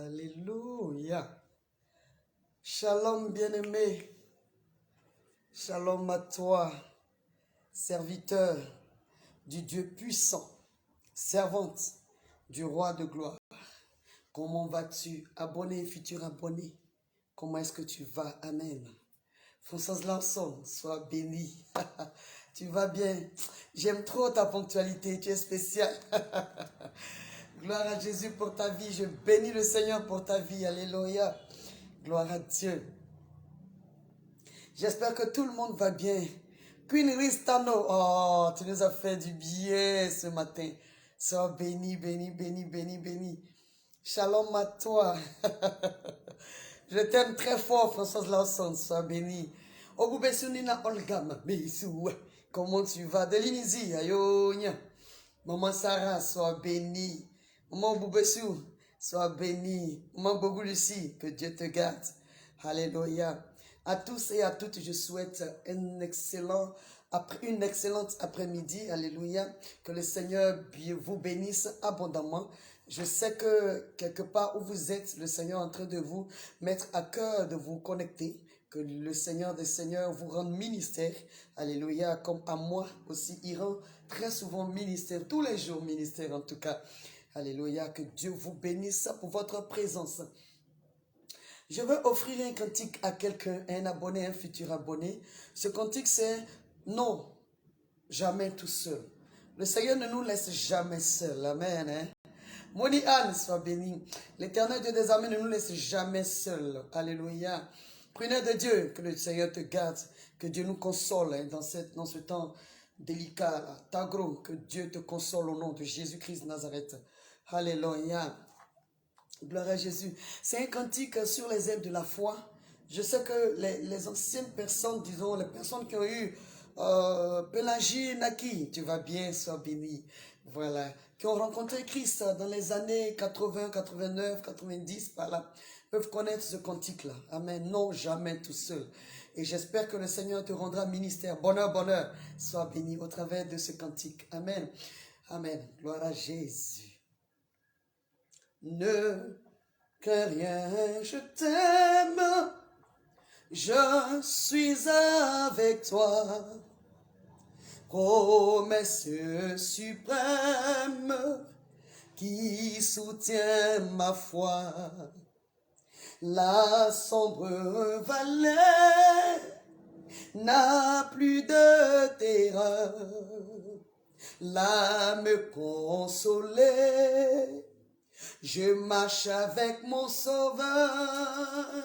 Alléluia. Shalom bien-aimé. Shalom à toi, serviteur du Dieu puissant, servante du roi de gloire. Comment vas-tu, abonné, futur abonné? Comment est-ce que tu vas? Amen. Françoise Lanson, sois béni. Tu vas bien? J'aime trop ta ponctualité, tu es spécial. Gloire à Jésus pour ta vie. Je bénis le Seigneur pour ta vie. Alléluia. Gloire à Dieu. J'espère que tout le monde va bien. Queen Ristano, oh, tu nous as fait du bien ce matin. Sois béni, béni, béni, béni, béni. Shalom à toi. Je t'aime très fort, Françoise Lawson. Sois béni. Obubesunina Olga Mabisou. Comment tu vas? De l'Inizi, ayonia. Maman Sarah, sois bénie. Maman Boubessou, sois bénie. Maman Bogou Lucie, que Dieu te garde. Alléluia. À tous et à toutes, je souhaite une excellente après-midi. Alléluia. Que le Seigneur vous bénisse abondamment. Je sais que quelque part où vous êtes, le Seigneur est en train de vous mettre à cœur de vous connecter. Que le Seigneur des Seigneurs vous rende ministère. Alléluia. Comme à moi aussi, il rend très souvent ministère. Tous les jours ministère en tout cas. Alléluia. Que Dieu vous bénisse pour votre présence. Je veux offrir un cantique à quelqu'un, un abonné, un futur abonné. Ce cantique c'est non, jamais tout seul. Le Seigneur ne nous laisse jamais seuls. Amen. Hein? Moni Anne, sois béni. L'Éternel Dieu des armées ne nous laisse jamais seuls. Alléluia. Prenez de Dieu, que le Seigneur te garde, que Dieu nous console hein, dans ce temps délicat. Là. Tagro, que Dieu te console au nom de Jésus-Christ de Nazareth. Alléluia. Gloire à Jésus. C'est un cantique sur les ailes de la foi. Je sais que les anciennes personnes, disons, les personnes qui ont eu Pélagie Naki, tu vas bien, sois béni. Voilà. Qui ont rencontré Christ dans les années 80, 89, 90, par là, peuvent connaître ce cantique-là. Amen. Non, jamais tout seul. Et j'espère que le Seigneur te rendra ministère. Bonheur, bonheur. Sois béni au travers de ce cantique. Amen. Amen. Gloire à Jésus. Ne crains rien, je t'aime, je suis avec toi. Promesse suprême qui soutient ma foi. La sombre vallée n'a plus de terreur. L'âme consolée, je marche avec mon sauveur.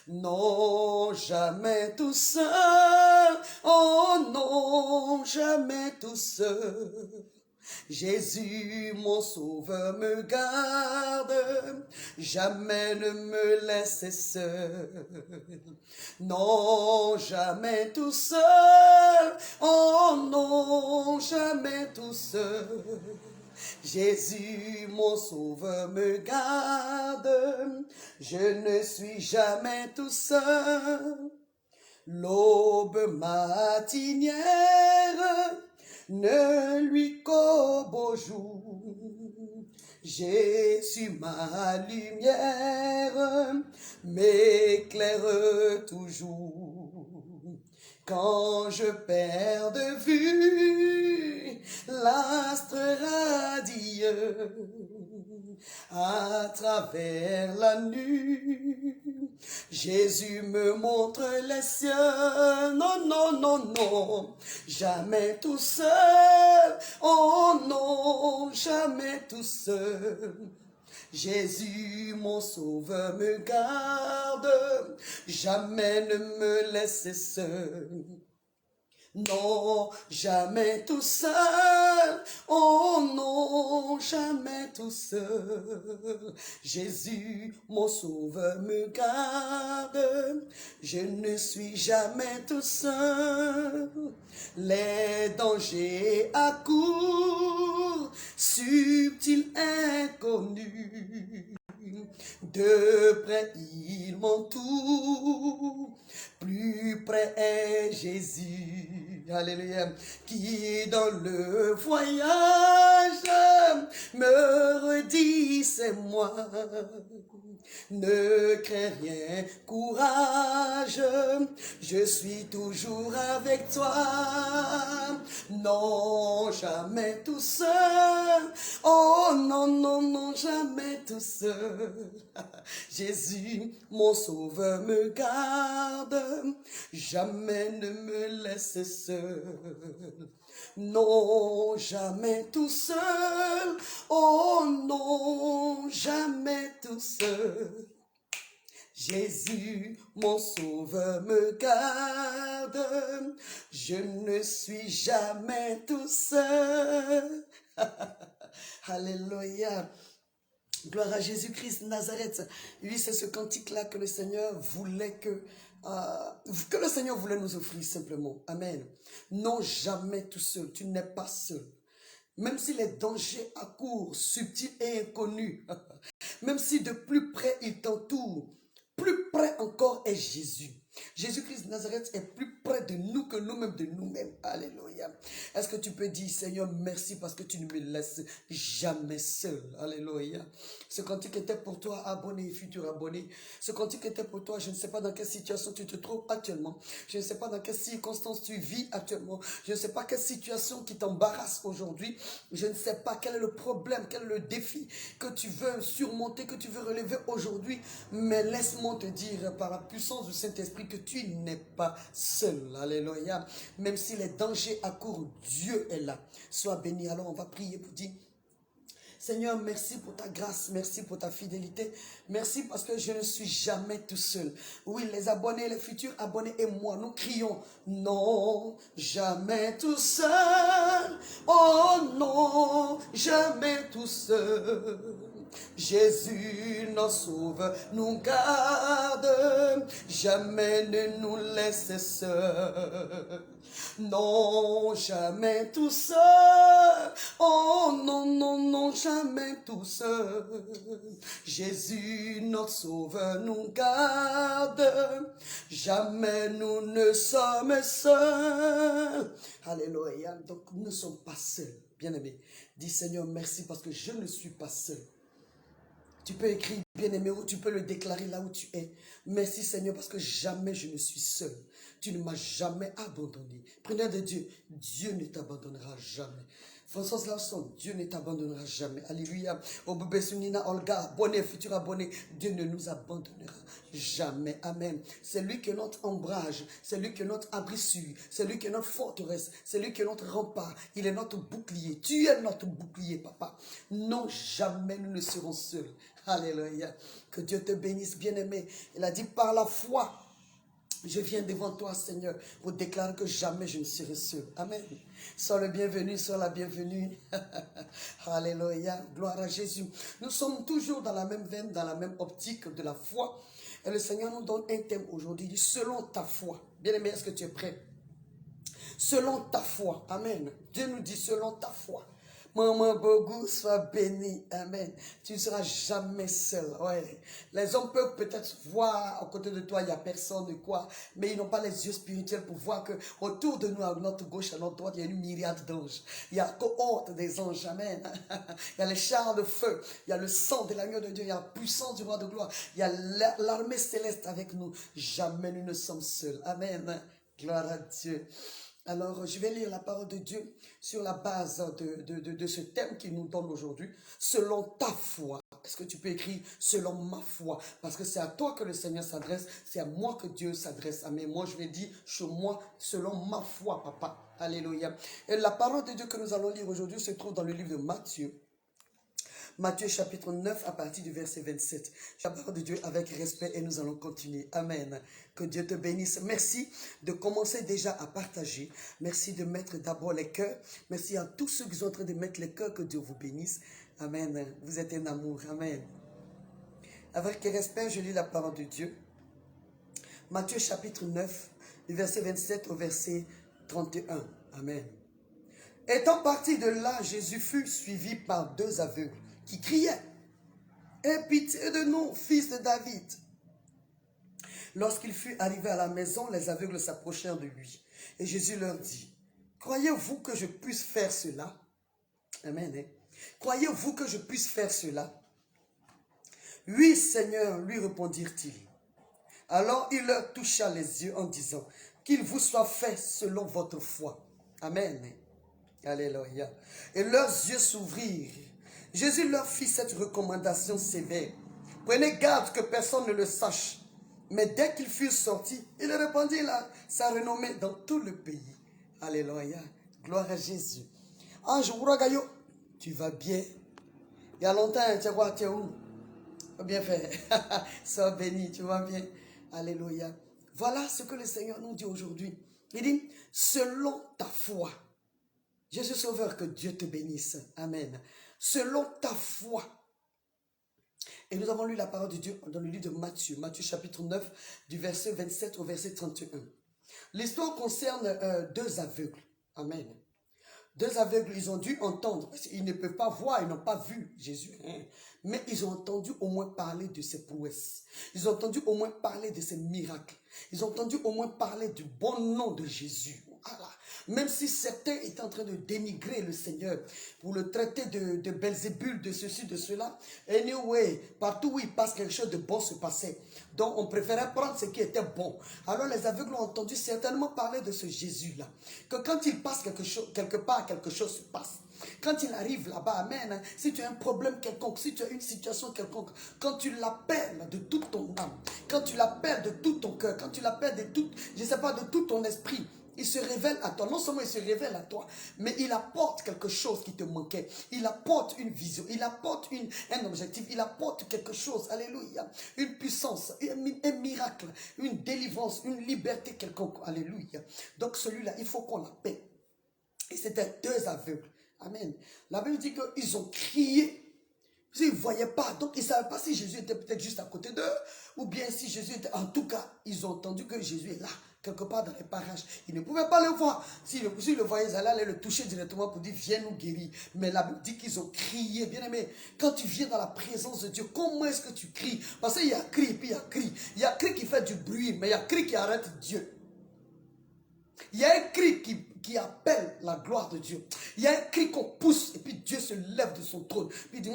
Non, jamais tout seul. Oh non, jamais tout seul. Jésus, mon sauveur, me garde. Jamais ne me laisse seul. Non, jamais tout seul. Oh non, jamais tout seul. Jésus, mon sauveur, me garde. Je ne suis jamais tout seul. L'aube matinière ne lui qu'au beau jour. Jésus, ma lumière, m'éclaire toujours. Quand je perds de vue l'astre radieux à travers la nuit, Jésus me montre les cieux. Non, non, non, non, jamais tout seul. Oh non, jamais tout seul. Jésus, mon sauveur, me garde, jamais ne me laisse seul. Non, jamais tout seul. Oh non, jamais tout seul. Jésus, mon sauveur, me garde. Je ne suis jamais tout seul. Les dangers accourent, subtils, inconnus. De près, ils m'entourent. Plus près est Jésus, alléluia, qui dans le voyage me dis c'est moi. Ne crains rien, courage, je suis toujours avec toi. Non, jamais tout seul. Oh non, non, non, jamais tout seul. Jésus, mon sauveur, me garde. Jamais ne me laisse seul. Non, jamais tout seul. Oh non, jamais tout seul. Jésus, mon sauveur, me garde. Je ne suis jamais tout seul. Alléluia. Gloire à Jésus-Christ de Nazareth. Oui, c'est ce cantique-là que le Seigneur voulait que le Seigneur voulait nous offrir simplement. Amen. Non, jamais tout seul. Tu n'es pas seul. Même si les dangers accourent, subtils et inconnus, même si de plus près il t'entoure, plus près encore est Jésus. Jésus-Christ de Nazareth est plus près de nous que nous-mêmes de nous-mêmes. Alléluia. Est-ce que tu peux dire, Seigneur, merci parce que tu ne me laisses jamais seul. Alléluia. Ce cantique était pour toi, abonné et futur abonné. Ce cantique était pour toi, je ne sais pas dans quelle situation tu te trouves actuellement. Je ne sais pas dans quelle circonstance tu vis actuellement. Je ne sais pas quelle situation qui t'embarrasse aujourd'hui. Je ne sais pas quel est le problème, quel est le défi que tu veux surmonter, que tu veux relever aujourd'hui. Mais laisse-moi te dire par la puissance du Saint-Esprit que tu n'es pas seul. Alléluia. Même si les dangers accourent, Dieu est là. Sois béni. Alors on va prier pour dire: Seigneur, merci pour ta grâce, merci pour ta fidélité, merci parce que je ne suis jamais tout seul. Oui, les abonnés, les futurs abonnés et moi, nous crions: non, jamais tout seul. Oh non, jamais tout seul. Jésus, notre sauveur, nous garde, jamais ne nous laisse seuls. Non, jamais tout seul. Oh non, non, non, jamais tout seul. Jésus, notre sauveur, nous garde. Jamais nous ne sommes seuls. Alléluia. Donc, nous ne sommes pas seuls. Bien-aimé, dis: Seigneur, merci parce que je ne suis pas seul. Tu peux écrire bien-aimé ou tu peux le déclarer là où tu es. Merci Seigneur parce que jamais je ne suis seul. Tu ne m'as jamais abandonné. Prenez de Dieu, Dieu ne t'abandonnera jamais. François Lawson, Dieu ne t'abandonnera jamais. Alléluia. Obebe Sunina Olga, abonné, futur abonné, Dieu ne nous abandonnera jamais. Amen. C'est lui qui est notre ombrage, c'est lui qui est notre abri sûr, c'est lui qui est notre forteresse, c'est lui qui est notre rempart. Il est notre bouclier. Tu es notre bouclier, papa. Non, jamais nous ne serons seuls. Alléluia. Que Dieu te bénisse, bien-aimé. Il a dit: par la foi, je viens devant toi, Seigneur, pour déclarer que jamais je ne serai seul. Amen. Sois le bienvenu, sois la bienvenue. Alléluia. Gloire à Jésus. Nous sommes toujours dans la même veine, dans la même optique de la foi. Et le Seigneur nous donne un thème aujourd'hui. Il dit: selon ta foi. Bien-aimé, est-ce que tu es prêt? Selon ta foi. Amen. Dieu nous dit: selon ta foi. Maman Bogu, sois béni. Amen. Tu ne seras jamais seul. Ouais. Les hommes peuvent peut-être voir à côté de toi, il n'y a personne de quoi, mais ils n'ont pas les yeux spirituels pour voir que autour de nous, à notre gauche, à notre droite, il y a une myriade d'anges. Il y a cohorte des anges. Amen. Il y a les chars de feu. Il y a le sang de l'agneau de Dieu. Il y a la puissance du roi de gloire. Il y a l'armée céleste avec nous. Jamais nous ne sommes seuls. Amen. Gloire à Dieu. Alors, je vais lire la parole de Dieu sur la base de ce thème qu'il nous donne aujourd'hui. Selon ta foi. Est-ce que tu peux écrire selon ma foi? Parce que c'est à toi que le Seigneur s'adresse. C'est à moi que Dieu s'adresse. Amen. Moi, je vais dire chez moi, selon ma foi, papa. Alléluia. Et la parole de Dieu que nous allons lire aujourd'hui se trouve dans le livre de Matthieu. Matthieu chapitre 9 à partir du verset 27. La parole de Dieu avec respect et nous allons continuer. Amen. Que Dieu te bénisse. Merci de commencer déjà à partager. Merci de mettre d'abord les cœurs. Merci à tous ceux qui sont en train de mettre les cœurs. Que Dieu vous bénisse. Amen. Vous êtes un amour. Amen. Avec respect, je lis la parole de Dieu. Matthieu chapitre 9, du verset 27 au verset 31. Amen. Étant parti de là, Jésus fut suivi par deux aveugles qui criaient: aie pitié de nous, fils de David. Lorsqu'il fut arrivé à la maison, les aveugles s'approchèrent de lui. Et Jésus leur dit: croyez-vous que je puisse faire cela? Amen. Croyez-vous que je puisse faire cela? Oui, Seigneur, lui répondirent-ils. Alors il leur toucha les yeux en disant, qu'il vous soit fait selon votre foi. Amen. Alléluia. Et leurs yeux s'ouvrirent. Jésus leur fit cette recommandation sévère. Prenez garde que personne ne le sache. Mais dès qu'ils furent sortis, il répandit sa renommée dans tout le pays. Alléluia. Gloire à Jésus. Ange Ouragayo, tu vas bien? Il y a longtemps, tu vois, tu es où? Bien fait. Sois béni, tu vas bien? Alléluia. Voilà ce que le Seigneur nous dit aujourd'hui. Il dit, selon ta foi. Jésus Sauveur, que Dieu te bénisse. Amen. Selon ta foi. Et nous avons lu la parole de Dieu dans le livre de Matthieu. Matthieu chapitre 9, du verset 27 au verset 31. L'histoire concerne deux aveugles. Amen. Deux aveugles, ils ont dû entendre. Ils ne peuvent pas voir, ils n'ont pas vu Jésus. Hein. Mais ils ont entendu au moins parler de ses prouesses. Ils ont entendu au moins parler de ses miracles. Ils ont entendu au moins parler du bon nom de Jésus. Voilà. Même si certains étaient en train de dénigrer le Seigneur pour le traiter de Belzébul, de ceci, de cela. Anyway, partout où il passe, quelque chose de bon se passait. Donc on préférait prendre ce qui était bon. Alors les aveugles ont entendu certainement parler de ce Jésus-là. Que quand il passe quelque part, quelque chose se passe. Quand il arrive là-bas, amen, si tu as un problème quelconque, si tu as une situation quelconque, quand tu l'appelles de toute ton âme, quand tu l'appelles de tout ton cœur, quand tu l'appelles de tout, je ne sais pas, de tout ton esprit, il se révèle à toi. Non seulement il se révèle à toi, mais il apporte quelque chose qui te manquait. Il apporte une vision, il apporte un objectif, il apporte quelque chose, alléluia, une puissance, un miracle, une délivrance, une liberté quelconque, alléluia. Donc celui-là, il faut qu'on l'appelle. Et c'était deux aveugles. Amen. La Bible dit qu'ils ont crié. Ils ne voyaient pas. Donc, ils ne savaient pas si Jésus était peut-être juste à côté d'eux. Ou bien si Jésus était... En tout cas, ils ont entendu que Jésus est là. Quelque part dans les parages. Ils ne pouvaient pas le voir. S'ils le voyaient, ils allaient le toucher directement pour dire, viens nous guérir. Mais la Bible dit qu'ils ont crié. Bien aimé, quand tu viens dans la présence de Dieu, comment est-ce que tu cries? Parce qu'il y a cri et puis il y a cri. Il y a cri qui fait du bruit, mais il y a cri qui arrête Dieu. Il y a un cri qui appelle la gloire de Dieu. Il y a un cri qu'on pousse et puis Dieu se lève de son trône. Puis il dit,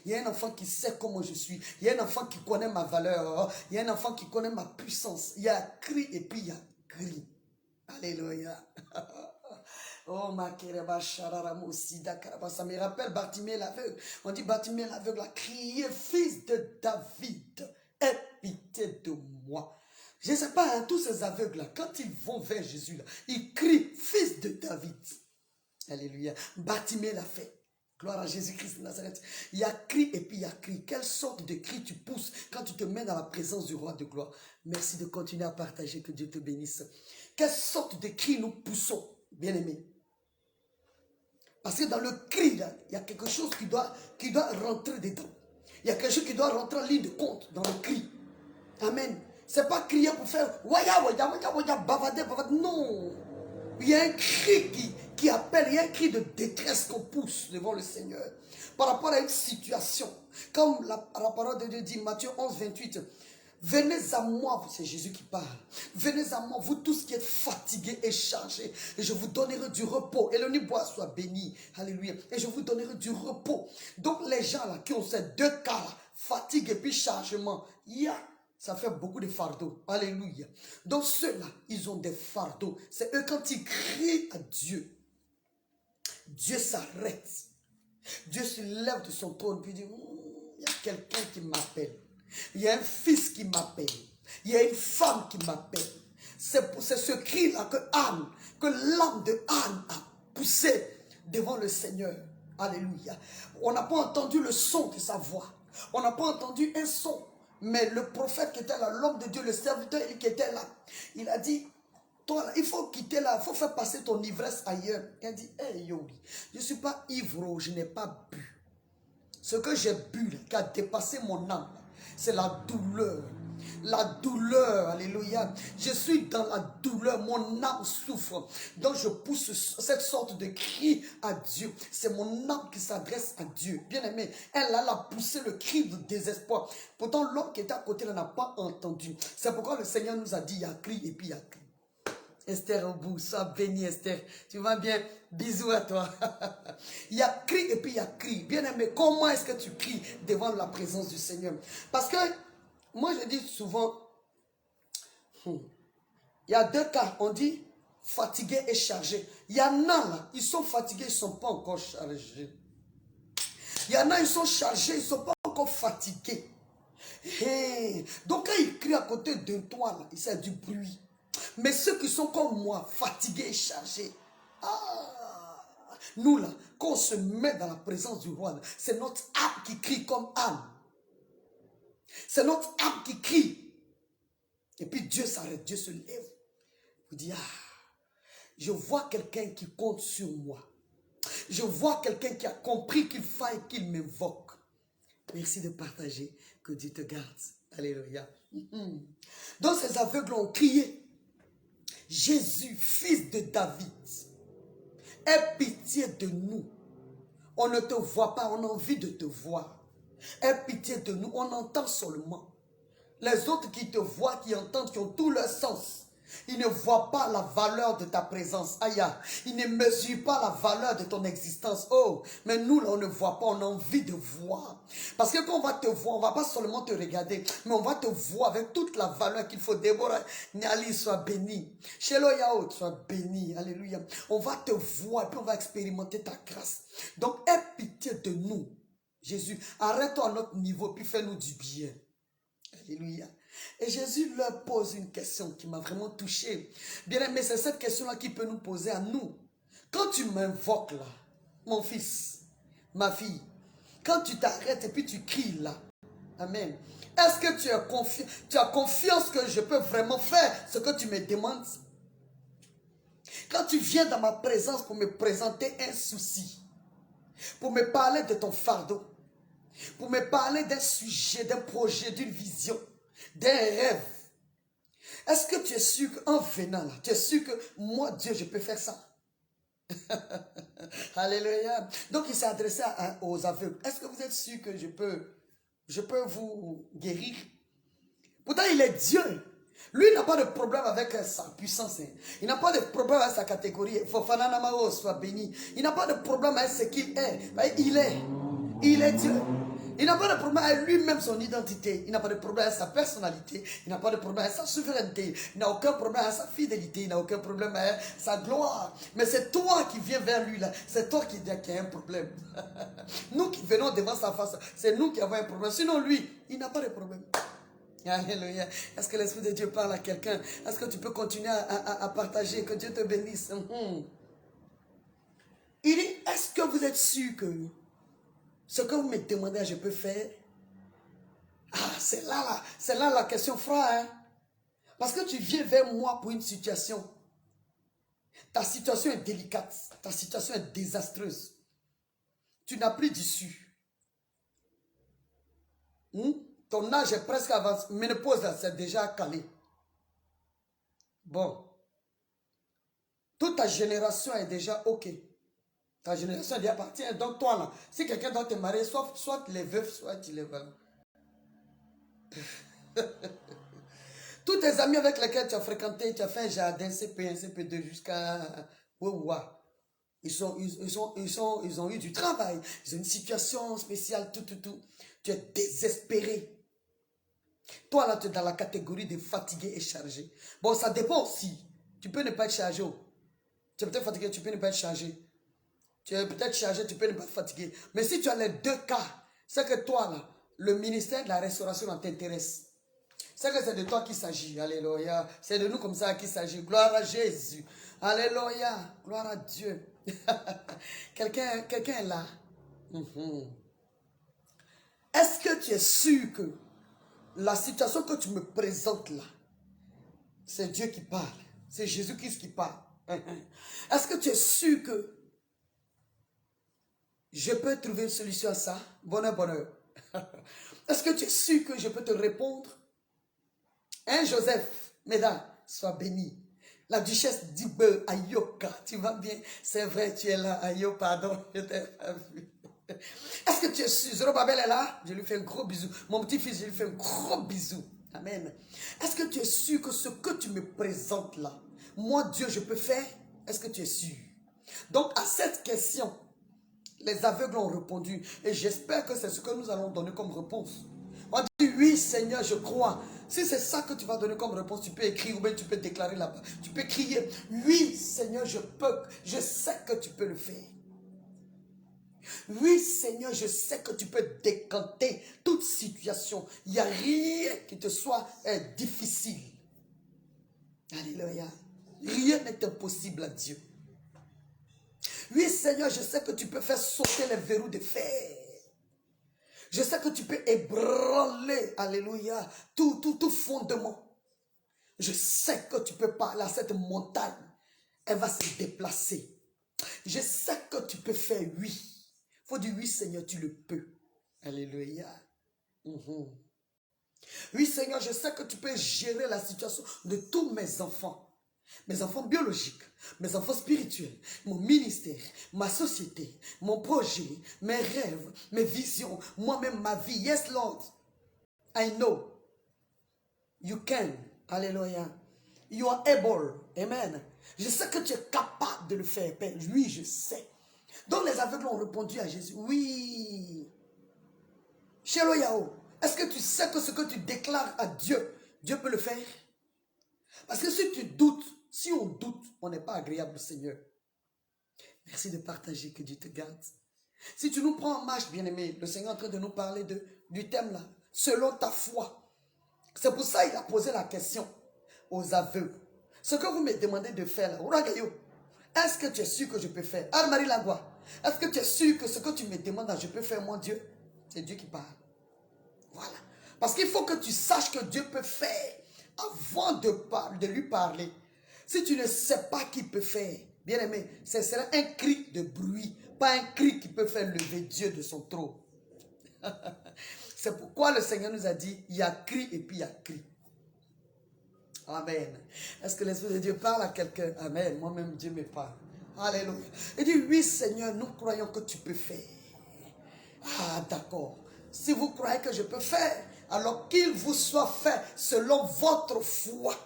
il y a un enfant qui sait comment je suis. Il y a un enfant qui connaît ma valeur. Il y a un enfant qui connaît ma puissance. Il y a un cri et puis il y a cri. Alléluia. Oh, ma kereba shararamousida karaba. Ça me rappelle Bartimée l'aveugle. On dit Bartimée l'aveugle a crié, fils de David, aie pitié de moi. Je ne sais pas, hein, tous ces aveugles-là, quand ils vont vers Jésus, là, ils crient, fils de David. Alléluia. Bartimée l'a fait. Gloire à Jésus-Christ de Nazareth. Il y a cri et puis il y a cri. Quelle sorte de cri tu pousses quand tu te mets dans la présence du roi de gloire? Merci de continuer à partager, que Dieu te bénisse. Quelle sorte de cri nous poussons, bien-aimés? Parce que dans le cri, là, il y a quelque chose qui doit rentrer dedans. Il y a quelque chose qui doit rentrer en ligne de compte dans le cri. Amen. C'est pas crier pour faire waya, waya, waya, waya, bavader, bavader. Non. Il y a un cri qui appelle, il y a un cri de détresse qu'on pousse devant le Seigneur. Par rapport à une situation. Comme la parole de Dieu dit, Matthieu 11, 28. Venez à moi, c'est Jésus qui parle. Venez à moi, vous tous qui êtes fatigués et chargés, et je vous donnerai du repos. Et le Nibois soit béni. Alléluia. Et je vous donnerai du repos. Donc les gens là qui ont ces deux cas là, fatigue et puis chargement, ça fait beaucoup de fardeaux. Alléluia. Donc ceux-là, ils ont des fardeaux. C'est eux quand ils crient à Dieu. Dieu s'arrête. Dieu se lève de son trône puis dit, il y a quelqu'un qui m'appelle. Il y a un fils qui m'appelle. Il y a une femme qui m'appelle. C'est ce cri-là que l'âme de Anne a poussé devant le Seigneur. Alléluia. On n'a pas entendu le son de sa voix. On n'a pas entendu un son. Mais le prophète qui était là, l'homme de Dieu, le serviteur qui était là, il a dit, toi, il faut quitter là, il faut faire passer ton ivresse ailleurs. Il a dit, hey yo, je ne suis pas ivre, je n'ai pas bu. Ce que j'ai bu, qui a dépassé mon âme, c'est la douleur. La douleur, alléluia. Je suis dans la douleur, mon âme souffre. Donc je pousse cette sorte de cri à Dieu. C'est mon âme qui s'adresse à Dieu. Bien aimé, elle a poussé le cri de désespoir. Pourtant l'homme qui était à côté n'a pas entendu. C'est pourquoi le Seigneur nous a dit, il y a cri et puis il y a cri. Esther au bout, sois bénie Esther. Tu vas bien? Bisous à toi. Il y a cri et puis il y a cri. Bien aimé, comment est-ce que tu cries devant la présence du Seigneur? Parce que, moi je dis souvent, il y a deux cas. On dit fatigué et chargé. Il y en a là, ils sont fatigués, ils ne sont pas encore chargés. Il y en a, ils sont chargés, ils ne sont pas encore fatigués. Hey. Donc quand ils crient à côté de toi, là, il y a du bruit. Mais ceux qui sont comme moi, fatigués et chargés, nous là, quand on se met dans la présence du roi, c'est notre âme qui crie comme âme. C'est notre âme qui crie. Et puis Dieu s'arrête, Dieu se lève. Il dit, je vois quelqu'un qui compte sur moi. Je vois quelqu'un qui a compris qu'il faille qu'il m'invoque. Merci de partager. Que Dieu te garde. Alléluia. Donc ces aveugles ont crié, Jésus, fils de David, aie pitié de nous. On ne te voit pas, on a envie de te voir. Aie pitié de nous, on entend seulement. Les autres qui te voient, qui entendent, qui ont tout leur sens, ils ne voient pas la valeur de ta présence. Aïe, ils ne mesurent pas la valeur de ton existence. Oh, mais nous là, on ne voit pas, on a envie de voir. Parce que quand on va te voir, on ne va pas seulement te regarder, mais on va te voir avec toute la valeur qu'il faut. Déborah, Niali, sois béni. Shelo Yao, sois béni. Alléluia. On va te voir, et puis on va expérimenter ta grâce. Donc, aie pitié de nous. Jésus, arrête-toi à notre niveau, puis fais-nous du bien. Alléluia. Et Jésus leur pose une question qui m'a vraiment touché. Bien aimé, c'est cette question-là qui peut nous poser à nous. Quand tu m'invoques là, mon fils, ma fille, quand tu t'arrêtes et puis tu cries là, amen. Est-ce que tu as confiance que je peux vraiment faire ce que tu me demandes? Quand tu viens dans ma présence pour me présenter un souci, pour me parler de ton fardeau, pour me parler d'un sujet, d'un projet, d'une vision, d'un rêve, est-ce que tu es sûr qu'en venant là, tu es sûr que moi, Dieu, je peux faire ça? Alléluia. Donc il s'est adressé aux aveugles. Est-ce que vous êtes sûr que je peux vous guérir? Pourtant il est Dieu. Lui il n'a pas de problème avec sa puissance. Il n'a pas de problème avec sa catégorie. Fofana Namao soit béni. Il n'a pas de problème avec ce qu'il est. Il est Dieu. Il n'a pas de problème avec lui-même, son identité. Il n'a pas de problème avec sa personnalité. Il n'a pas de problème avec sa souveraineté. Il n'a aucun problème avec sa fidélité. Il n'a aucun problème avec sa gloire. Mais c'est toi qui viens vers lui là. C'est toi qui a un problème. Nous qui venons devant sa face, c'est nous qui avons un problème. Sinon lui, il n'a pas de problème. Alléluia. Est-ce que l'Esprit de Dieu parle à quelqu'un? Est-ce que tu peux continuer à partager? Que Dieu te bénisse. Il dit, est-ce que vous êtes sûr que ce que vous me demandez, je peux faire? C'est là la question, frère. Parce que tu viens vers moi pour une situation. Ta situation est délicate. Ta situation est désastreuse. Tu n'as plus d'issue. Ton âge est presque avancé. Ménopause, c'est déjà calé. Bon. Toute ta génération est déjà OK. Ta génération lui appartient. Donc toi là, si quelqu'un doit te marier, soit les veufs, soit tu les veux. Tous tes amis avec lesquels tu as fréquenté, tu as fait un jardin CP1, CP2 jusqu'à Ouah. Ils ont eu du travail. Ils ont une situation spéciale, tout. Tu es désespéré. Toi là, tu es dans la catégorie de fatigué et chargé. Bon, ça dépend aussi. Tu peux ne pas être chargé. Tu es peut-être fatigué, tu peux ne pas être chargé. Tu es peut-être chargé, tu peux ne pas être fatigué. Mais si tu as les deux cas, c'est que toi là, le ministère de la restauration t'intéresse. C'est que c'est de toi qu'il s'agit. Alléluia. C'est de nous comme ça qu'il s'agit. Gloire à Jésus. Alléluia. Gloire à Dieu. Quelqu'un est là. Est-ce que tu es sûr que la situation que tu me présentes là, c'est Dieu qui parle? C'est Jésus-Christ qui parle. Est-ce que tu es sûr que je peux trouver une solution à ça? Bonheur. Est-ce que tu es sûr que je peux te répondre? Joseph, mesdames, sois béni. La duchesse d'Ibe, Ayoka, tu vas bien? C'est vrai, tu es là, Ayo, pardon, je t'ai pas vu. Est-ce que tu es sûr? Zorobabel est là? Je lui fais un gros bisou. Mon petit-fils, je lui fais un gros bisou. Amen. Est-ce que tu es sûr que ce que tu me présentes là, Moi, Dieu, je peux faire? Est-ce que tu es sûr? Donc, à cette question, les aveugles ont répondu. Et j'espère que c'est ce que nous allons donner comme réponse. On va dire, oui, Seigneur, je crois. Si c'est ça que tu vas donner comme réponse, tu peux écrire ou bien tu peux déclarer là-bas. Tu peux crier, oui, Seigneur, je peux. Je sais que tu peux le faire. Oui, Seigneur, je sais que tu peux décanter toute situation. Il n'y a rien qui te soit difficile. Alléluia. Rien n'est impossible à Dieu. Oui, Seigneur, je sais que tu peux faire sauter les verrous de fer. Je sais que tu peux ébranler, alléluia, tout fondement. Je sais que tu peux parler à cette montagne. Elle va se déplacer. Je sais que tu peux faire oui. Il faut dire oui, Seigneur, tu le peux. Alléluia. Oui, Seigneur, je sais que tu peux gérer la situation de tous mes enfants. Mes enfants biologiques, mes enfants spirituels, mon ministère, ma société, mon projet, mes rêves, mes visions, moi-même ma vie. Yes, Lord, I know you can. Alléluia. You are able. Amen. Je sais que tu es capable de le faire, Père. Oui, je sais. Donc les aveugles ont répondu à Jésus. Oui. Chélo Yao, est-ce que tu sais que ce que tu déclares à Dieu, Dieu peut le faire? Parce que si tu doutes, si on doute, on n'est pas agréable au Seigneur. Merci de partager, que Dieu te garde. Si tu nous prends en marche, bien-aimé, le Seigneur est en train de nous parler du thème là, selon ta foi. C'est pour ça qu'il a posé la question aux aveugles. Ce que vous me demandez de faire là, est-ce que tu es sûr que je peux faire? Anne-Marie Lagua, est-ce que tu es sûr que ce que tu me demandes là, je peux faire, mon Dieu? C'est Dieu qui parle. Voilà. Parce qu'il faut que tu saches que Dieu peut faire avant de lui parler. Si tu ne sais pas qui peut faire, bien aimé, ce sera un cri de bruit, pas un cri qui peut faire lever Dieu de son trône. C'est pourquoi le Seigneur nous a dit, il y a cri et puis il y a cri. Amen. Est-ce que l'Esprit de Dieu parle à quelqu'un? Amen. Moi-même, Dieu me parle. Alléluia. Il dit, oui Seigneur, nous croyons que tu peux faire. Ah, d'accord. Si vous croyez que je peux faire, alors qu'il vous soit fait selon votre foi.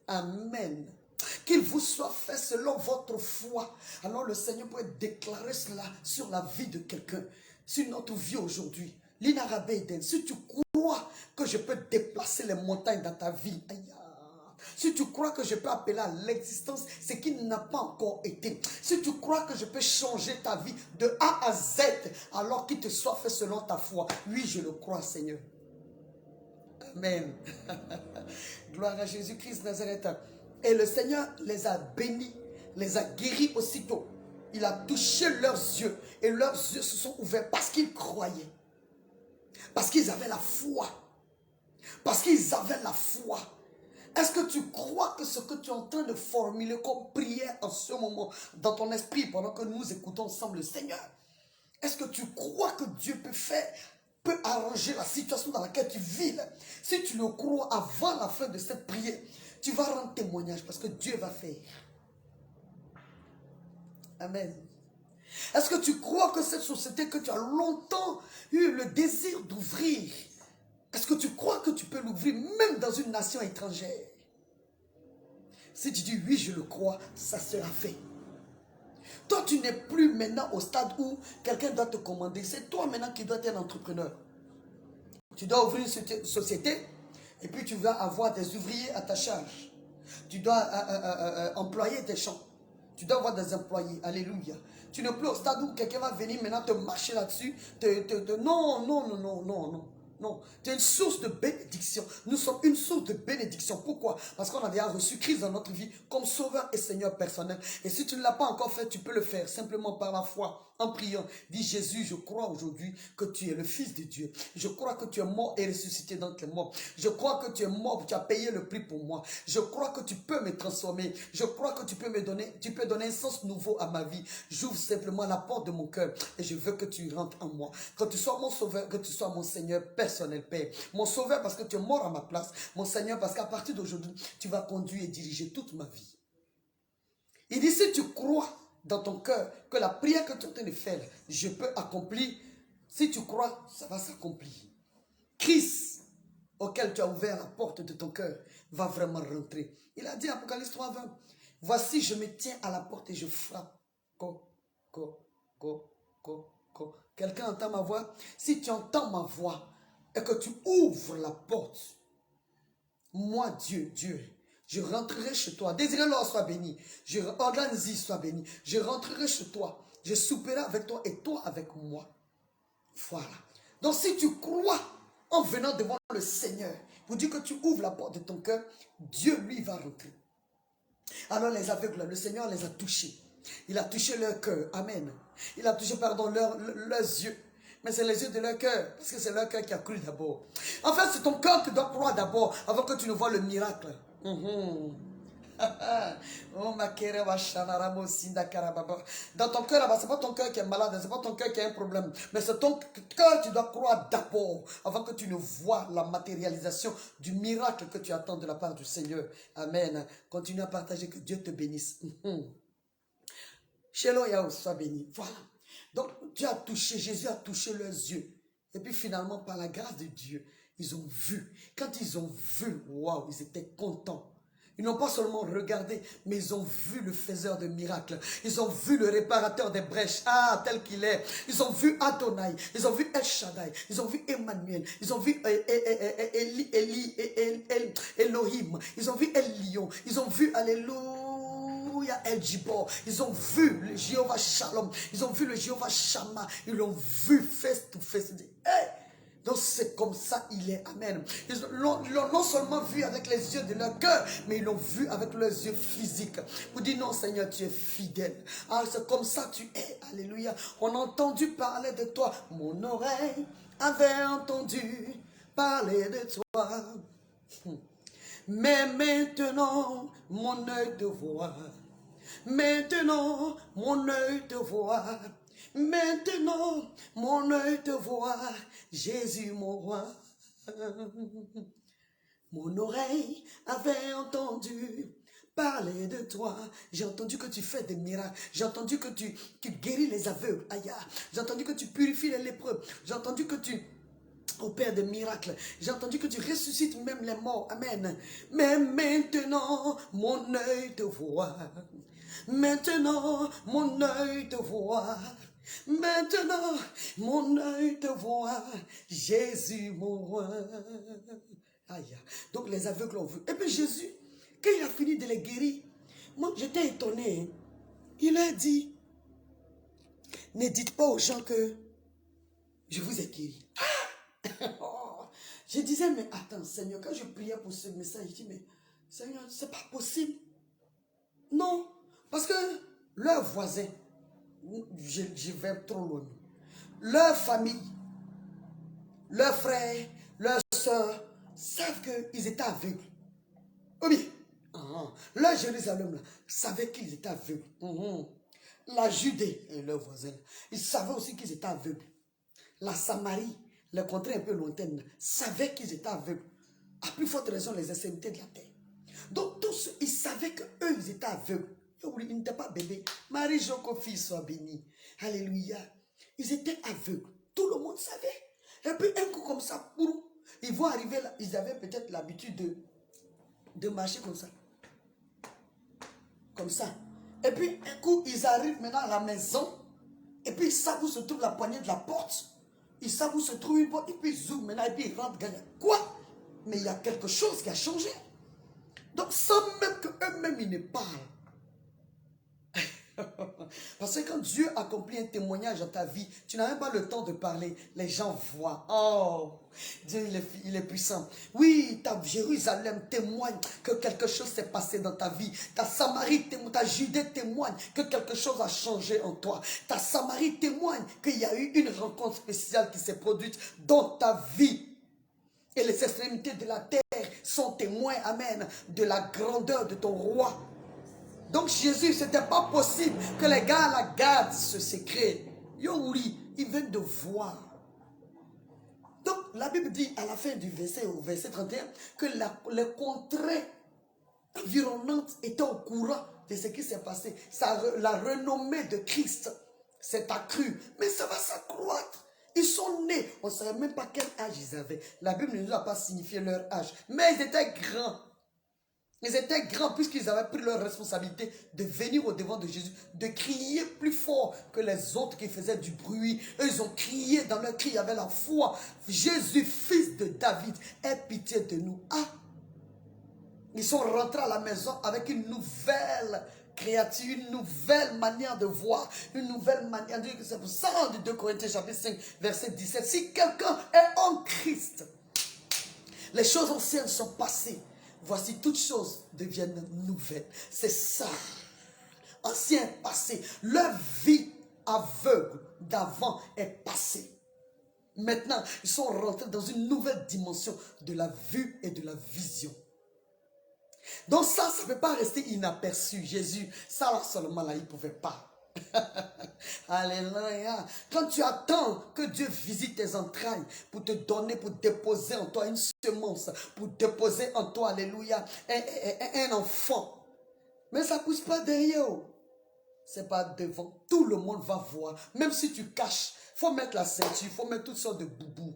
Amen. Qu'il vous soit fait selon votre foi. Alors le Seigneur peut déclarer cela sur la vie de quelqu'un, sur notre vie aujourd'hui. Lina Rabbeiden, si tu crois que je peux déplacer les montagnes dans ta vie, aïe, si tu crois que je peux appeler à l'existence ce qui n'a pas encore été, si tu crois que je peux changer ta vie de A à Z, alors qu'il te soit fait selon ta foi, oui, je le crois, Seigneur. Amen. Gloire à Jésus-Christ Nazareth. Et le Seigneur les a bénis, les a guéris aussitôt. Il a touché leurs yeux et leurs yeux se sont ouverts parce qu'ils croyaient. Parce qu'ils avaient la foi. Parce qu'ils avaient la foi. Est-ce que tu crois que ce que tu es en train de formuler comme prière en ce moment dans ton esprit pendant que nous écoutons ensemble le Seigneur? Est-ce que tu crois que Dieu peut arranger la situation dans laquelle tu vis? Si tu le crois avant la fin de cette prière, tu vas rendre témoignage parce que Dieu va faire. Amen. Est-ce que tu crois que cette société que tu as longtemps eu le désir d'ouvrir, est-ce que tu crois que tu peux l'ouvrir même dans une nation étrangère? Si tu dis oui, je le crois, ça sera fait. Toi, tu n'es plus maintenant au stade où quelqu'un doit te commander. C'est toi maintenant qui dois être un entrepreneur. Tu dois ouvrir une société et puis tu vas avoir des ouvriers à ta charge. Tu dois employer des gens. Tu dois avoir des employés. Alléluia. Tu n'es plus au stade où quelqu'un va venir maintenant te marcher là-dessus. Non, non, non, non, non, non. Non, tu es une source de bénédiction. Nous sommes une source de bénédiction. Pourquoi? Parce qu'on a déjà reçu Christ dans notre vie comme sauveur et Seigneur personnel. Et si tu ne l'as pas encore fait, tu peux le faire simplement par la foi, en priant. Dis Jésus, je crois aujourd'hui que tu es le Fils de Dieu. Je crois que tu es mort et ressuscité d'entre les morts. Je crois que tu es mort, tu as payé le prix pour moi. Je crois que tu peux me transformer. Je crois que tu peux donner un sens nouveau à ma vie. J'ouvre simplement la porte de mon cœur et je veux que tu rentres en moi. Que tu sois mon sauveur, que tu sois mon Seigneur personnel, Père. Mon sauveur parce que tu es mort à ma place. Mon Seigneur parce qu'à partir d'aujourd'hui, tu vas conduire et diriger toute ma vie. Il dit, si tu crois dans ton cœur que la prière que tu es en train de faire, je peux accomplir. Si tu crois, ça va s'accomplir. Christ auquel tu as ouvert la porte de ton cœur va vraiment rentrer. Il a dit, Apocalypse 3:20, voici, je me tiens à la porte et je frappe. Co, co, co, co, co. Quelqu'un entend ma voix? Si tu entends ma voix et que tu ouvres la porte, moi, Dieu, je rentrerai chez toi. Désirez-le, soit béni. Organise-y, soit béni. Je rentrerai chez toi. Je souperai avec toi et toi avec moi. Voilà. Donc, si tu crois en venant devant le Seigneur, pour dire que tu ouvres la porte de ton cœur, Dieu, lui, va rentrer. Alors, les aveugles, le Seigneur les a touchés. Il a touché leur cœur. Amen. Il a touché, pardon, leurs yeux. Mais c'est les yeux de leur cœur. Parce que c'est leur cœur qui a cru d'abord. En fait, c'est ton cœur qui doit croire d'abord avant que tu ne vois le miracle. Oh, ma dans ton cœur là-bas, c'est pas ton cœur qui est malade, c'est pas ton cœur qui a un problème, mais c'est ton cœur qui doit croire d'abord avant que tu ne vois la matérialisation du miracle que tu attends de la part du Seigneur. Amen. Continue à partager, que Dieu te bénisse. Shalom Yahweh, sois béni. Voilà. Donc, Dieu a touché, Jésus a touché leurs yeux. Et puis finalement, par la grâce de Dieu, ils ont vu. Quand ils ont vu, waouh, ils étaient contents. Ils n'ont pas seulement regardé, mais ils ont vu le faiseur de miracles. Ils ont vu le réparateur des brèches, tel qu'il est. Ils ont vu Adonai, ils ont vu El Shaddai, ils ont vu Emmanuel, ils ont vu Elohim, ils ont vu El Lion, ils ont vu Alléluia El Jibor, ils ont vu le Jéhovah Shalom, ils ont vu le Jéhovah Shammah, ils l'ont vu face to face. Hey! Donc c'est comme ça il est. Amen. Ils l'ont non seulement vu avec les yeux de leur cœur, mais ils l'ont vu avec leurs yeux physiques. Vous dites non Seigneur, tu es fidèle. Ah, c'est comme ça tu es. Alléluia. On a entendu parler de toi. Mon oreille avait entendu parler de toi. Mais maintenant, mon œil te voit. Maintenant, mon œil te voit. Maintenant, mon œil te voit, Jésus mon roi. Mon oreille avait entendu parler de toi. J'ai entendu que tu fais des miracles. J'ai entendu que tu guéris les aveugles. Aïe. J'ai entendu que tu purifies les lépreux. J'ai entendu que tu opères des miracles. J'ai entendu que tu ressuscites même les morts. Amen. Mais maintenant, mon œil te voit. Maintenant, mon œil te voit. Maintenant, mon œil te voit, Jésus mon roi. Aïe. Donc les aveugles ont vu. Et puis Jésus, quand il a fini de les guérir, moi j'étais étonné. Il a dit, ne dites pas aux gens que je vous ai guéri. Je disais, mais attends Seigneur, quand je priais pour ce message, je dis, mais Seigneur, c'est pas possible. Non, parce que leurs voisins, je vais trop loin. Leur famille, leurs frères, leurs soeurs savent qu'ils étaient aveugles. Oui. Leur Jérusalem là, savait qu'ils étaient aveugles. La Judée et leurs voisins, ils savaient aussi qu'ils étaient aveugles. La Samarie, les contrées un peu lointaines, savaient qu'ils étaient aveugles. À plus forte raison, les extrémités de la terre. Donc tous, ils savaient qu'eux, ils étaient aveugles. Ils n'étaient pas bébés. Marie Joko, fils, soit béni. Alléluia. Ils étaient aveugles. Tout le monde savait. Et puis un coup comme ça, ils vont arriver là. Ils avaient peut-être l'habitude de marcher comme ça. Comme ça. Et puis un coup, ils arrivent maintenant à la maison. Et puis ils savent où se trouve la poignée de la porte. Ils savent où se trouve une porte. Et puis ils zooment maintenant. Et puis ils rentrent. Quoi? Mais il y a quelque chose qui a changé. Donc sans même qu'eux-mêmes ils ne parlent. Parce que quand Dieu accomplit un témoignage dans ta vie, tu n'as même pas le temps de parler. Les gens voient. Oh, Dieu, il est puissant. Oui, ta Jérusalem témoigne que quelque chose s'est passé dans ta vie. Ta Samarie témoigne, ta Judée témoigne que quelque chose a changé en toi. Ta Samarie témoigne qu'il y a eu une rencontre spéciale qui s'est produite dans ta vie. Et les extrémités de la terre sont témoins, amen, de la grandeur de ton roi. Donc Jésus, ce n'était pas possible que les gars à la garde se sécrètent. Youri, ils viennent de voir. Donc la Bible dit à la fin du verset, au verset 31, que les contrées environnantes étaient au courant de ce qui s'est passé. La renommée de Christ s'est accrue, mais ça va s'accroître. Ils sont nés, on ne savait même pas quel âge ils avaient. La Bible ne nous a pas signifié leur âge, mais ils étaient grands. Ils étaient grands puisqu'ils avaient pris leur responsabilité de venir au devant de Jésus, de crier plus fort que les autres qui faisaient du bruit. Eux, ils ont crié, dans leur cri, il y avait la foi. Jésus, fils de David, aie pitié de nous. Ah! Ils sont rentrés à la maison avec une nouvelle créature, une nouvelle manière de voir, une nouvelle manière de... C'est pour ça, de 2 Corinthiens chapitre 5, verset 17. Si quelqu'un est en Christ, les choses anciennes sont passées. Voici toutes choses deviennent nouvelles. C'est ça. Ancien passé. Leur vie aveugle d'avant est passée. Maintenant, ils sont rentrés dans une nouvelle dimension de la vue et de la vision. Donc ça ne peut pas rester inaperçu. Jésus, ça là seulement là, il ne pouvait pas. Alléluia. Quand tu attends que Dieu visite tes entrailles pour te donner, pour déposer en toi une semence, pour déposer en toi, alléluia, un enfant. Mais ça ne pousse pas derrière. C'est pas devant. Tout le monde va voir. Même si tu caches, il faut mettre la ceinture, il faut mettre toutes sortes de boubous.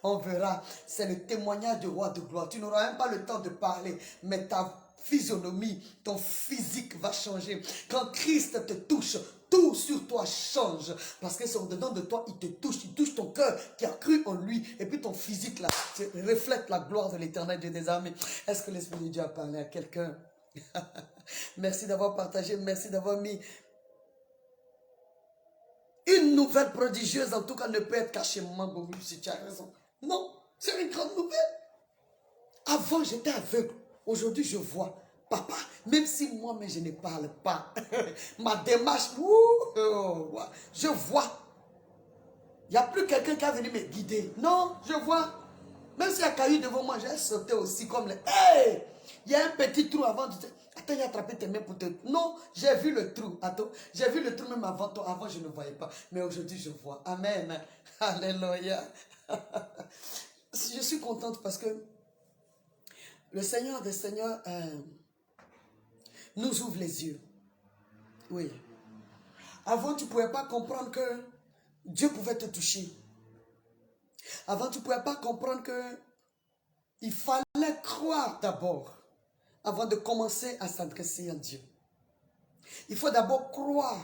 On verra. C'est le témoignage du roi de gloire. Tu n'auras même pas le temps de parler, mais ta physionomie, ton physique va changer. Quand Christ te touche, tout sur toi change. Parce que c'est au-dedans de toi, il touche ton cœur qui a cru en lui. Et puis ton physique là, reflète la gloire de l'Éternel Dieu des armées. Est-ce que l'Esprit de Dieu a parlé à quelqu'un? Merci d'avoir partagé, merci d'avoir mis. Une nouvelle prodigieuse, en tout cas, ne peut être cachée. Maman, si tu as raison. Non, c'est une grande nouvelle. Avant, j'étais aveugle. Aujourd'hui, je vois. Papa, même si moi-même, je ne parle pas, ma démarche, je vois. Il n'y a plus quelqu'un qui a venu me guider. Non, je vois. Même s'il y a caillou devant moi, j'ai sauté aussi comme les... Hey! Il y a un petit trou avant de... Attends, il a attrapé tes mains pour te... Non, j'ai vu le trou. Attends, j'ai vu le trou même avant toi. Avant, je ne voyais pas. Mais aujourd'hui, je vois. Amen. Alléluia. Je suis contente parce que le Seigneur des Seigneurs nous ouvre les yeux. Oui. Avant, tu ne pouvais pas comprendre que Dieu pouvait te toucher. Avant, tu ne pouvais pas comprendre que il fallait croire d'abord avant de commencer à s'adresser à Dieu. Il faut d'abord croire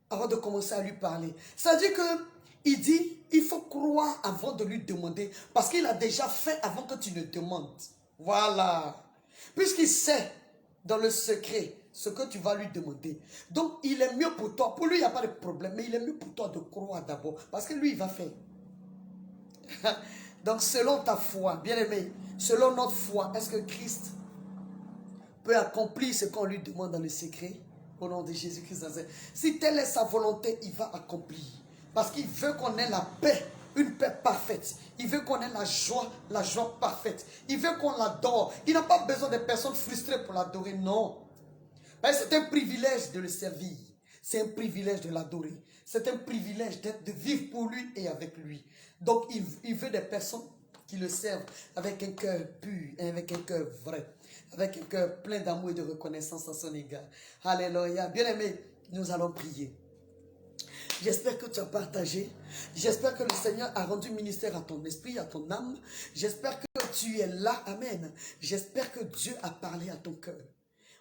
avant de commencer à lui parler. C'est-à-dire qu'il dit, il faut croire avant de lui demander, parce qu'il a déjà fait avant que tu ne demandes. Voilà. Puisqu'il sait dans le secret ce que tu vas lui demander. Donc, il est mieux pour toi. Pour lui, il n'y a pas de problème, mais il est mieux pour toi de croire d'abord, parce que lui, il va faire. Donc, selon ta foi, bien-aimé, selon notre foi, est-ce que Christ peut accomplir ce qu'on lui demande dans le secret? Au nom de Jésus-Christ. Si telle est sa volonté, il va accomplir. Parce qu'il veut qu'on ait la paix, une paix parfaite. Il veut qu'on ait la joie parfaite. Il veut qu'on l'adore. Il n'a pas besoin de personnes frustrées pour l'adorer, non. C'est un privilège de le servir. C'est un privilège de l'adorer. C'est un privilège de vivre pour lui et avec lui. Donc, il veut des personnes qui le servent avec un cœur pur et avec un cœur vrai. Avec un cœur plein d'amour et de reconnaissance à son égard. Alléluia. Bien-aimé, nous allons prier. J'espère que tu as partagé. J'espère que le Seigneur a rendu ministère à ton esprit, à ton âme. J'espère que tu es là. Amen. J'espère que Dieu a parlé à ton cœur.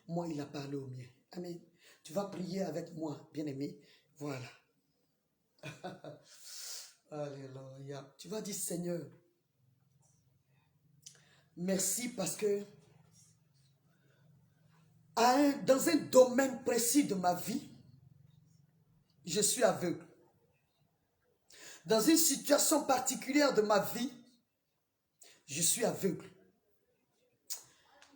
Moi, il a parlé au mien. Amen. Tu vas prier avec moi, bien-aimé. Voilà. Alléluia. Tu vas dire, Seigneur, merci parce que dans un domaine précis de ma vie, je suis aveugle. Dans une situation particulière de ma vie, je suis aveugle.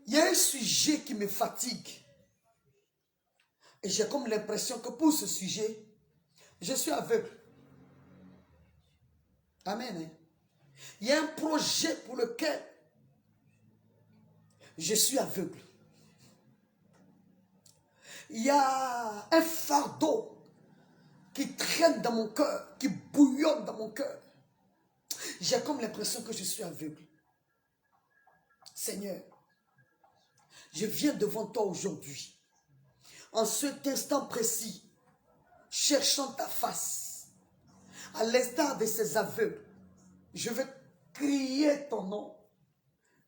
Il y a un sujet qui me fatigue. Et j'ai comme l'impression que pour ce sujet, je suis aveugle. Amen. Il y a un projet pour lequel je suis aveugle. Il y a un fardeau qui traîne dans mon cœur, qui bouillonne dans mon cœur. J'ai comme l'impression que je suis aveugle. Seigneur, je viens devant toi aujourd'hui, en cet instant précis, cherchant ta face, À l'instar de ces aveugles, je vais crier ton nom.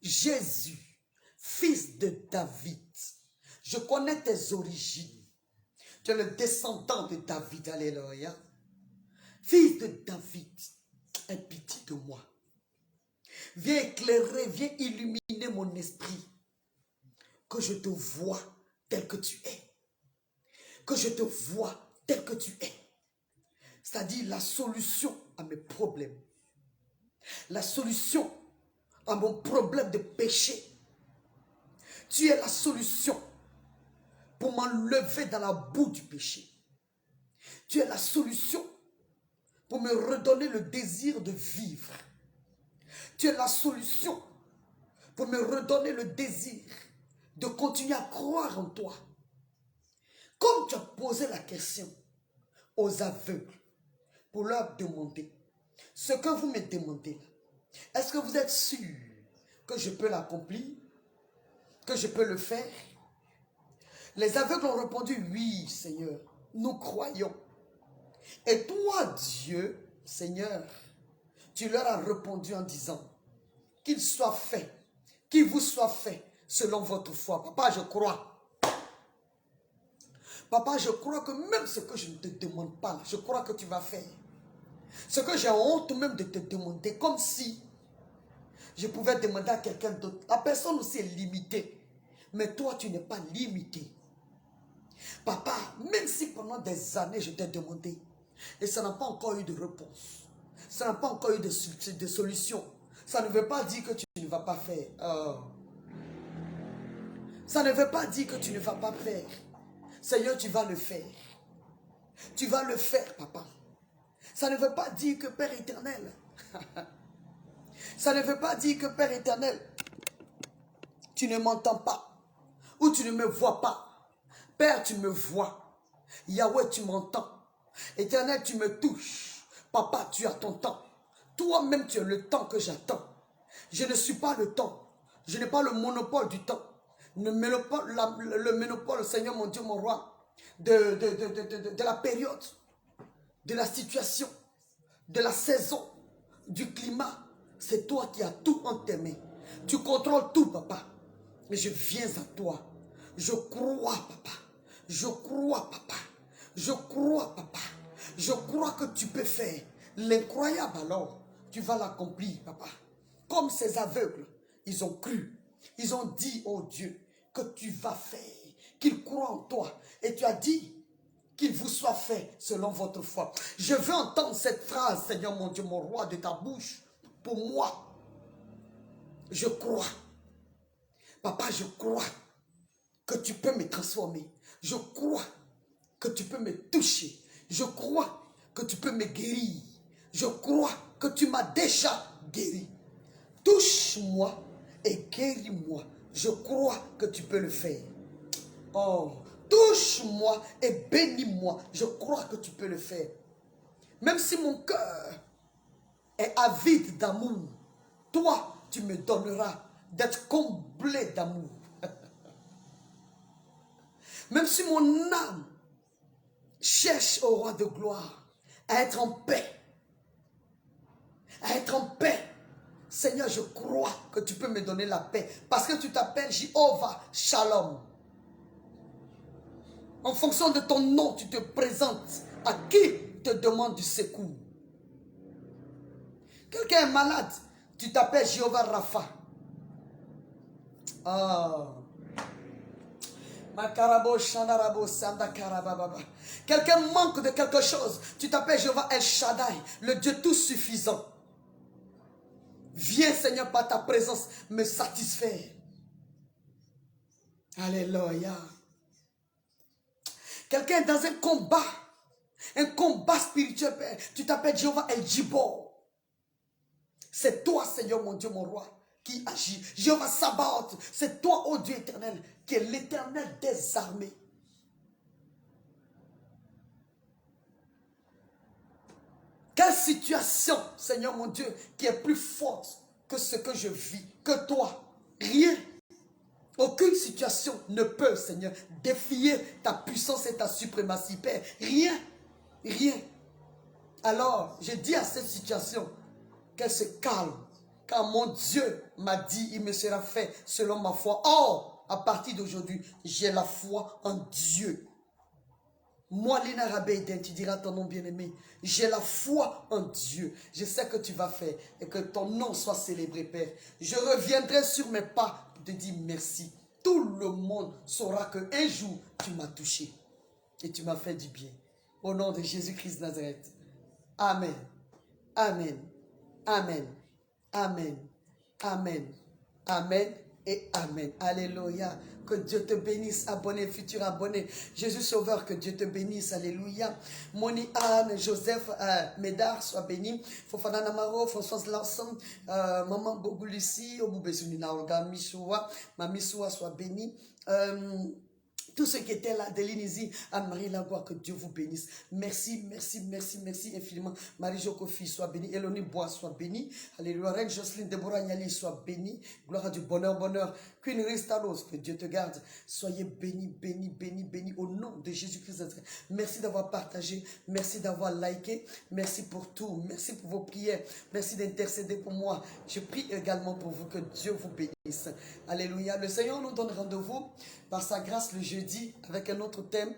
Jésus, fils de David. Je connais tes origines. Tu es le descendant de David. Alléluia. Fils de David, aie pitié de moi. Viens éclairer, viens illuminer mon esprit. Que je te vois tel que tu es. Que je te vois tel que tu es. C'est-à-dire la solution à mes problèmes. La solution à mon problème de péché. Tu es la solution pour m'enlever dans la boue du péché. Tu es la solution pour me redonner le désir de vivre. Tu es la solution pour me redonner le désir de continuer à croire en toi. Comme tu as posé la question aux aveugles pour leur demander ce que vous me demandez là, est-ce que vous êtes sûr que je peux l'accomplir, que je peux le faire? Les aveugles ont répondu, oui Seigneur, nous croyons. Et toi Dieu, Seigneur, tu leur as répondu en disant, qu'il soit fait, qu'il vous soit fait selon votre foi. Papa, je crois. Papa, je crois que même ce que je ne te demande pas, je crois que tu vas faire. Ce que j'ai honte même de te demander, comme si je pouvais demander à quelqu'un d'autre. La personne aussi est limitée. Mais toi, tu n'es pas limité. Papa, même si pendant des années je t'ai demandé, et ça n'a pas encore eu de réponse, ça n'a pas encore eu de solution, ça ne veut pas dire que tu ne vas pas faire. Ça ne veut pas dire que tu ne vas pas faire. Seigneur, tu vas le faire. Tu vas le faire, papa. Ça ne veut pas dire que Père éternel, ça ne veut pas dire que Père éternel, tu ne m'entends pas, ou tu ne me vois pas. Père, tu me vois. Yahweh, tu m'entends. Éternel, tu me touches. Papa, tu as ton temps. Toi-même, tu as le temps que j'attends. Je ne suis pas le temps. Je n'ai pas le monopole du temps. Le monopole, Seigneur, mon Dieu, mon roi, de la période, de la situation, de la saison, du climat. C'est toi qui as tout en tes mains. Tu contrôles tout, papa. Mais je viens à toi. Je crois, papa. Je crois, papa. Je crois, papa. Je crois que tu peux faire l'incroyable alors. Tu vas l'accomplir, papa. Comme ces aveugles, ils ont cru. Ils ont dit, oh Dieu, que tu vas faire. Qu'ils croient en toi. Et tu as dit qu'il vous soit fait selon votre foi. Je veux entendre cette phrase, Seigneur mon Dieu, mon roi, de ta bouche. Pour moi, je crois. Papa, je crois que tu peux me transformer. Je crois que tu peux me toucher. Je crois que tu peux me guérir. Je crois que tu m'as déjà guéri. Touche-moi et guéris-moi. Je crois que tu peux le faire. Oh, touche-moi et bénis-moi. Je crois que tu peux le faire. Même si mon cœur est avide d'amour, toi, tu me donneras d'être comblé d'amour. Même si mon âme cherche au roi de gloire à être en paix, à être en paix, Seigneur, je crois que tu peux me donner la paix parce que tu t'appelles Jéhovah Shalom. En fonction de ton nom, tu te présentes à qui te demande du secours. Quelqu'un est malade, tu t'appelles Jéhovah Rapha. Quelqu'un manque de quelque chose, tu t'appelles Jéhovah El Shaddai, le Dieu tout suffisant. Viens Seigneur par ta présence me satisfaire. Alléluia. Quelqu'un est dans un combat spirituel, Père. Tu t'appelles Jéhovah El Jibor. C'est toi Seigneur mon Dieu mon roi qui agit. Jéhovah Sabaoth, c'est toi ô Dieu éternel qui est l'éternel des armées. Quelle situation, Seigneur mon Dieu, qui est plus forte que ce que je vis, que toi? Rien. Aucune situation ne peut, Seigneur, défier ta puissance et ta suprématie, Père. Rien. Rien. Alors, je dis à cette situation qu'elle se calme. Car mon Dieu m'a dit, il me sera fait selon ma foi. Or, à partir d'aujourd'hui, j'ai la foi en Dieu. Moi, Lina Rabéiden, tu diras ton nom bien-aimé. J'ai la foi en Dieu. Je sais que tu vas faire et que ton nom soit célébré, Père. Je reviendrai sur mes pas pour te dire merci. Tout le monde saura qu'un jour, tu m'as touché et tu m'as fait du bien. Au nom de Jésus-Christ de Nazareth. Amen. Amen. Amen. Amen. Amen. Amen et Amen. Alléluia. Que Dieu te bénisse, abonné, futur abonné. Jésus Sauveur, que Dieu te bénisse. Alléluia. Moni Anne, Joseph Médard, sois béni. Fofana Namaro, Françoise Larson, Maman Bogulissi, Oboubezunina Olga Missoua, ma Missoua, sois béni. Tous ceux qui étaient là, Delinisi, Anne-Marie Lagoire, que Dieu vous bénisse. Merci, merci, merci, merci infiniment. Marie-Jo Kofi, soit bénie. Elonie Bois, soit bénie. Alléluia. Reine Jocelyne Deborah Niali, soit bénie. Gloire à Dieu, bonheur, bonheur. Queen Ristalos, que Dieu te garde. Soyez bénis, bénis, bénis, bénis au nom de Jésus-Christ. Merci d'avoir partagé. Merci d'avoir liké. Merci pour tout. Merci pour vos prières. Merci d'intercéder pour moi. Je prie également pour vous, que Dieu vous bénisse. Alléluia. Le Seigneur nous donne rendez-vous par sa grâce le jeudi avec un autre thème.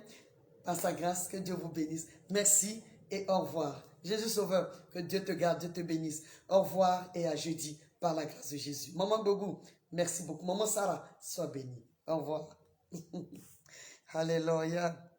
Par sa grâce, que Dieu vous bénisse. Merci et au revoir. Jésus Sauveur, que Dieu te garde, Dieu te bénisse. Au revoir et à jeudi par la grâce de Jésus. Maman Bogou, merci beaucoup. Maman Sarah, sois bénie. Au revoir. Alléluia.